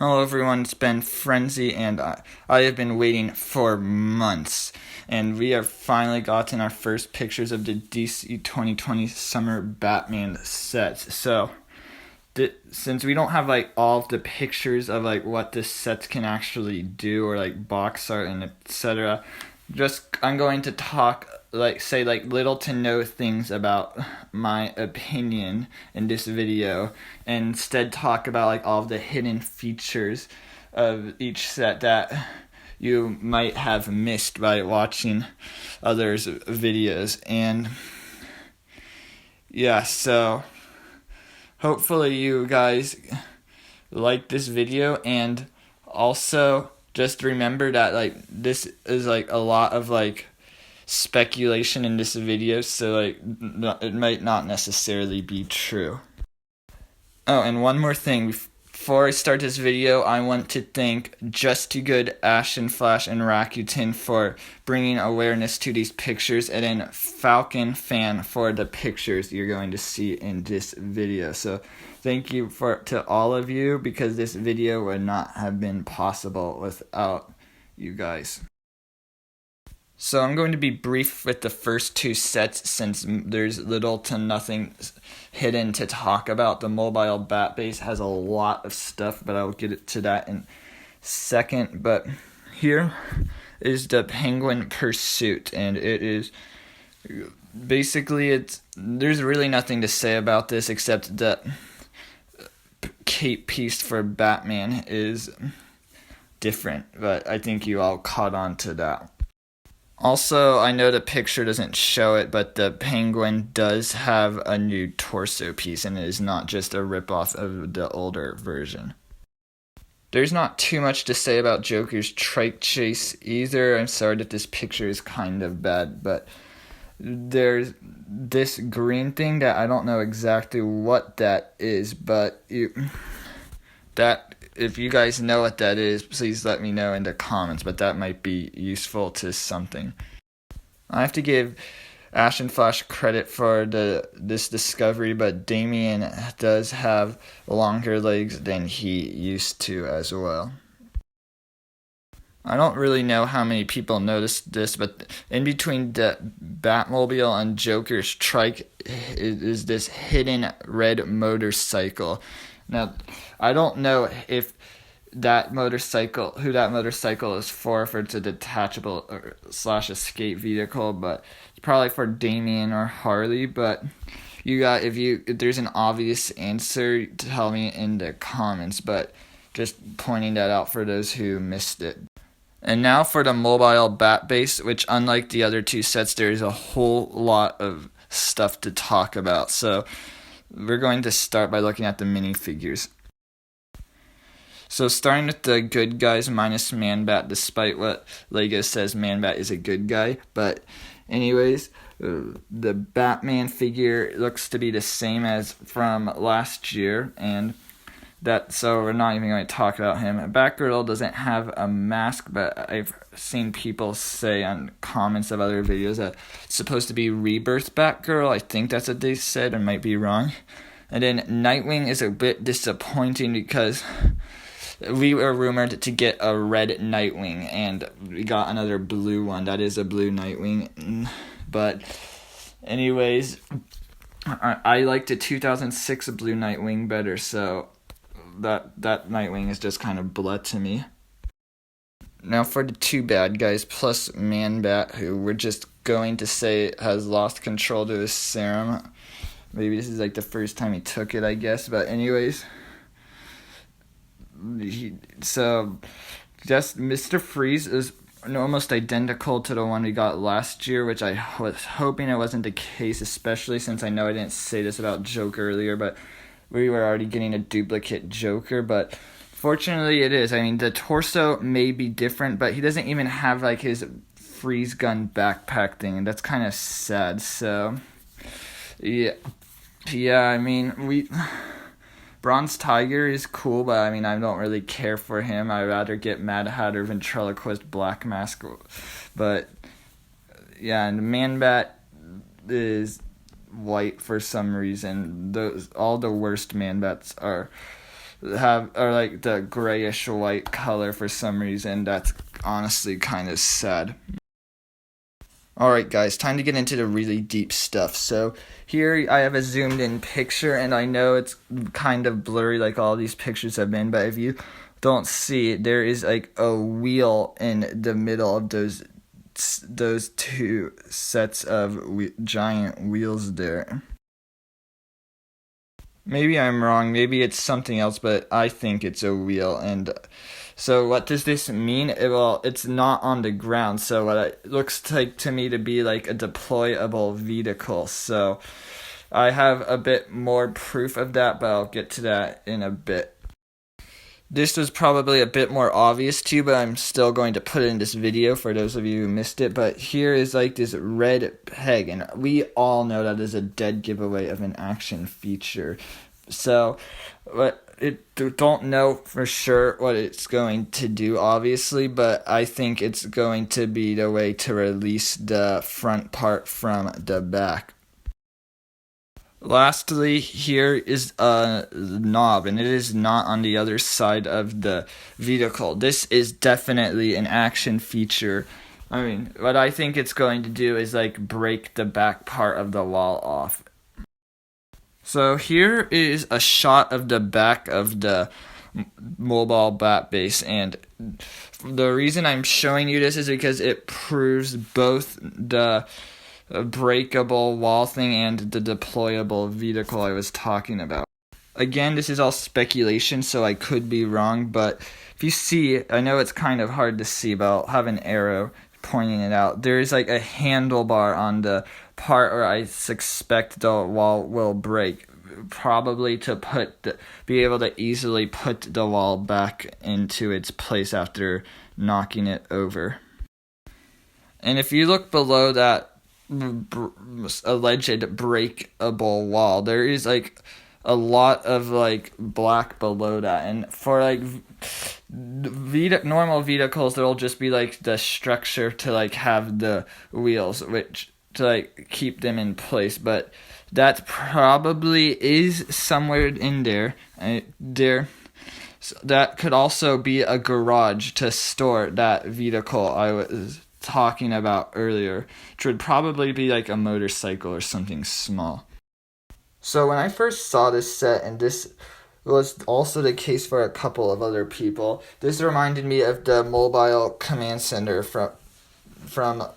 Hello everyone, it's been Frenzy, and I have been waiting for months, and we have finally gotten our first pictures of the DC 2020 Summer Batman sets. So, since we don't have all of the pictures of what the sets can actually do, or box art and etc., I'm going to talk say little to no things about my opinion in this video, and instead talk about all of the hidden features of each set that you might have missed by watching others' videos. And yeah, so hopefully you guys like this video, and also just remember that this is a lot of speculation in this video, so it might not necessarily be true. Oh, and one more thing before I start this video, I want to thank Just Too Good, Ashnflash, and Rakuten for bringing awareness to these pictures, and then FalconFan for the pictures you're going to see in this video. So thank you to all of you, because this video would not have been possible without you guys. So I'm going to be brief with the first two sets, since there's little to nothing hidden to talk about. The mobile bat base has a lot of stuff, but I'll get to that in a second. But here is the Penguin Pursuit, and it is basically, there's really nothing to say about this except that cape piece for Batman is different, but I think you all caught on to that. Also, I know the picture doesn't show it, but the Penguin does have a new torso piece, and it is not just a ripoff of the older version. There's not too much to say about Joker's Trike chase either. I'm sorry that this picture is kind of bad, but there's this green thing that I don't know exactly what that is, but if you guys know what that is, please let me know in the comments, but that might be useful to something. I have to give Ashnflash credit for this discovery, but Damian does have longer legs than he used to as well. I don't really know how many people noticed this, but in between the Batmobile and Joker's Trike is this hidden red motorcycle. Now, I don't know if who that motorcycle is for, if it's a detachable / escape vehicle, but it's probably for Damian or Harley. But if there's an obvious answer, tell me in the comments, but just pointing that out for those who missed it. And now for the mobile bat base, which unlike the other two sets, there is a whole lot of stuff to talk about. So we're going to start by looking at the minifigures. So starting with the good guys minus Man-Bat, despite what Lego says Man-Bat is a good guy. But anyways, the Batman figure looks to be the same as from last year, and so we're not even going to talk about him. Batgirl doesn't have a mask, but I've seen people say on comments of other videos that it's supposed to be Rebirth Batgirl. I think that's what they said, I might be wrong. And then Nightwing is a bit disappointing because we were rumored to get a red Nightwing, and we got another blue one. That is a blue Nightwing. But anyways, I like the 2006 blue Nightwing better, so that Nightwing is just kind of blah to me. Now for the two bad guys plus Man-Bat, who we're just going to say has lost control to his serum. Maybe this is the first time he took it, I guess. But anyways, so just Mr. Freeze is almost identical to the one we got last year, which I was hoping it wasn't the case, especially since I know I didn't say this about Joker earlier, but we were already getting a duplicate Joker. But fortunately it is. I mean, the torso may be different, but he doesn't even have his freeze gun backpack thing, and that's kind of sad. So yeah, I mean, Bronze Tiger is cool, but I mean, I don't really care for him. I'd rather get Mad Hatter Ventriloquist Black Mask. But yeah, and Man-Bat is white for some reason. All the worst Man-Bats are are like the grayish white color for some reason. That's honestly kind of sad. Alright guys, time to get into the really deep stuff. So here I have a zoomed in picture, and I know it's kind of blurry like all these pictures have been, but if you don't see, there is like a wheel in the middle of those two sets of giant wheels there. Maybe I'm wrong, maybe it's something else, but I think it's a wheel. And so what does this mean? Well, it's not on the ground, so what it looks like to me to be like a deployable vehicle. So I have a bit more proof of that, but I'll get to that in a bit. This was probably a bit more obvious to you, but I'm still going to put it in this video for those of you who missed it. But here is like this red peg, and we all know that is a dead giveaway of an action feature. So, don't know for sure what it's going to do, obviously, but I think it's going to be the way to release the front part from the back. Lastly, here is a knob, and it is not on the other side of the vehicle. This is definitely an action feature. I mean, what I think it's going to do is like break the back part of the wall off. So here is a shot of the back of the mobile bat base, and the reason I'm showing you this is because it proves both the breakable wall thing and the deployable vehicle I was talking about. Again, this is all speculation, so I could be wrong, but if you see, I know it's kind of hard to see, but I'll have an arrow pointing it out. There is like a handlebar on the part where I suspect the wall will break, probably to be able to easily put the wall back into its place after knocking it over. And if you look below that alleged breakable wall, there is like a lot of like black below that, and for like normal vehicles there'll just be like the structure to like have the wheels which to like keep them in place, but that probably is somewhere in there. So that could also be a garage to store that vehicle I was talking about earlier, which would probably be like a motorcycle or something small. So when I first saw this set, and this was also the case for a couple of other people, this reminded me of the mobile command center from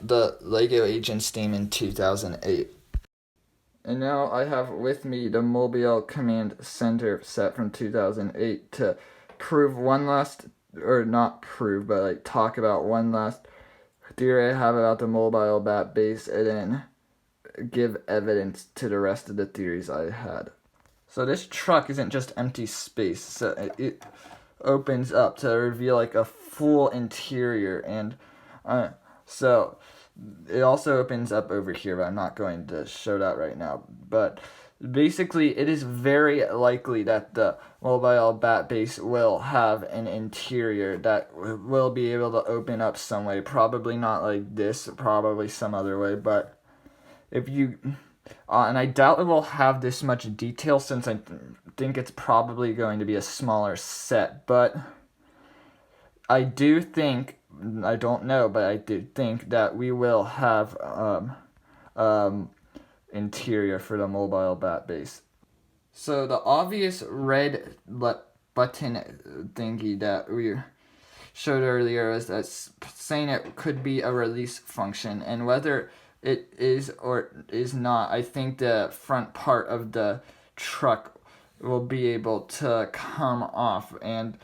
the LEGO Agents game in 2008. And now I have with me the mobile command center set from 2008 to prove one last, or not prove, but like talk about one last theory I have about the mobile bat base, and then give evidence to the rest of the theories I had. So this truck isn't just empty space, so it opens up to reveal like a full interior, and so it also opens up over here, but I'm not going to show that right now. But basically, it is very likely that the mobile bat base will have an interior that will be able to open up some way. Probably not like this, probably some other way, but if you... and I doubt it will have this much detail, since I think it's probably going to be a smaller set, but I do think... I don't know, but I do think that we will have interior for the mobile bat base. So the obvious red button thingy that we showed earlier is that saying it could be a release function, and whether it is or is not, I think the front part of the truck will be able to come off, and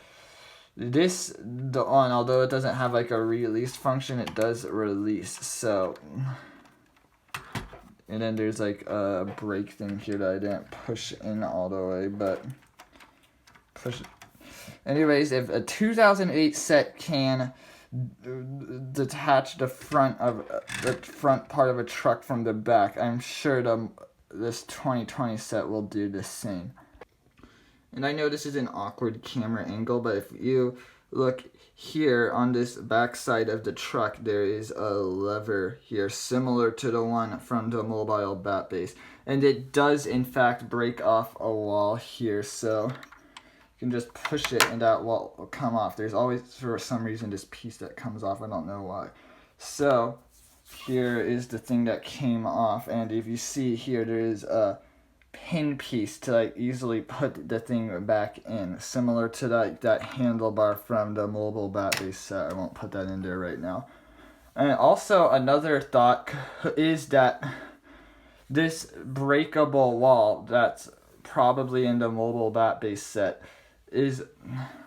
although it doesn't have like a release function, it does release. So, and then there's like a brake thing here that I didn't push in all the way, but push it. Anyways, if a 2008 set can detach the front part of a truck from the back, I'm sure this 2020 set will do the same. And I know this is an awkward camera angle, but if you look here on this back side of the truck, there is a lever here similar to the one from the mobile bat base. And it does in fact break off a wall here, so You can just push it and that wall will come off. There's always, for some reason, this piece that comes off. I don't know why. So here is the thing that came off, and if you see here, there is a pin piece to like easily put the thing back in, similar to that handlebar from the mobile bat base set. I won't put that in there right now. And also another thought is that this breakable wall that's probably in the mobile bat base set is,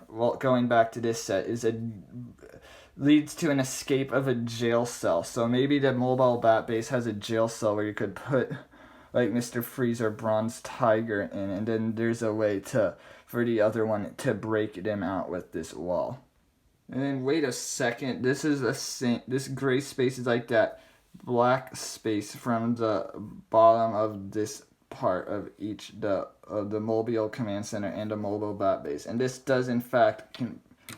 well, going back to this set, leads to an escape of a jail cell. So maybe the mobile bat base has a jail cell where you could put like Mr. Freeze or Bronze Tiger in, and then there's a way for the other one to break them out with this wall. And then wait a second, this gray space is like that black space from the bottom of this part of each of the mobile command center and the mobile bat base, and this does in fact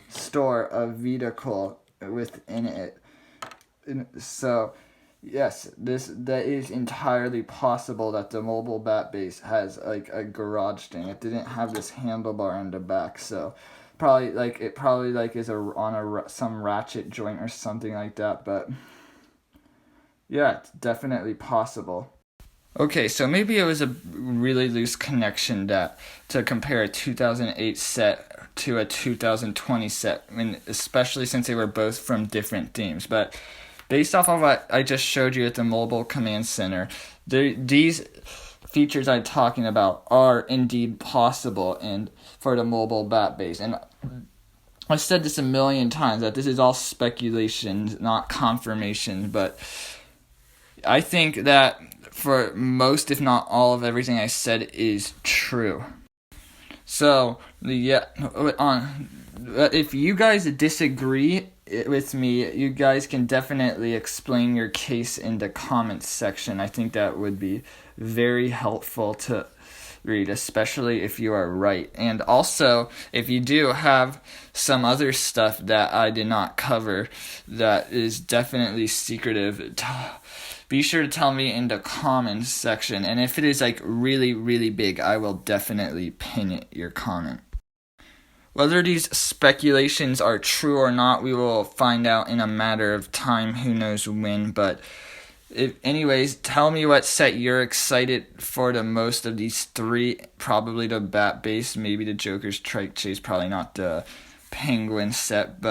store a vehicle within it. So yes, that is entirely possible that the mobile bat base has like a garage thing. It didn't have this handlebar in the back, so probably is on some ratchet joint or something like that. But yeah, it's definitely possible. Okay, so maybe it was a really loose connection to compare a 2008 set to a 2020 set, I mean, especially since they were both from different themes. But based off of what I just showed you at the mobile command center, these features I'm talking about are indeed possible for the mobile bat base. And I've said this a million times, that this is all speculation, not confirmation, but I think that for most, if not all, of everything I said is true. So, yeah, if you guys disagree with me, you guys can definitely explain your case in the comments section. I think that would be very helpful to read, especially if you are right. And also, if you do have some other stuff that I did not cover that is definitely secretive, be sure to tell me in the comments section. And if it is like really, really big, I will definitely pin your comment. Whether these speculations are true or not, we will find out in a matter of time. Who knows when, but anyways, tell me what set you're excited for the most of these three. Probably the bat base, maybe the Joker's Trike Chase, probably not the Penguin set,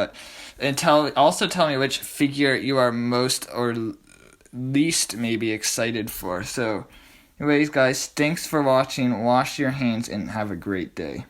and also tell me which figure you are most or least maybe excited for. So anyways guys, thanks for watching, wash your hands, and have a great day.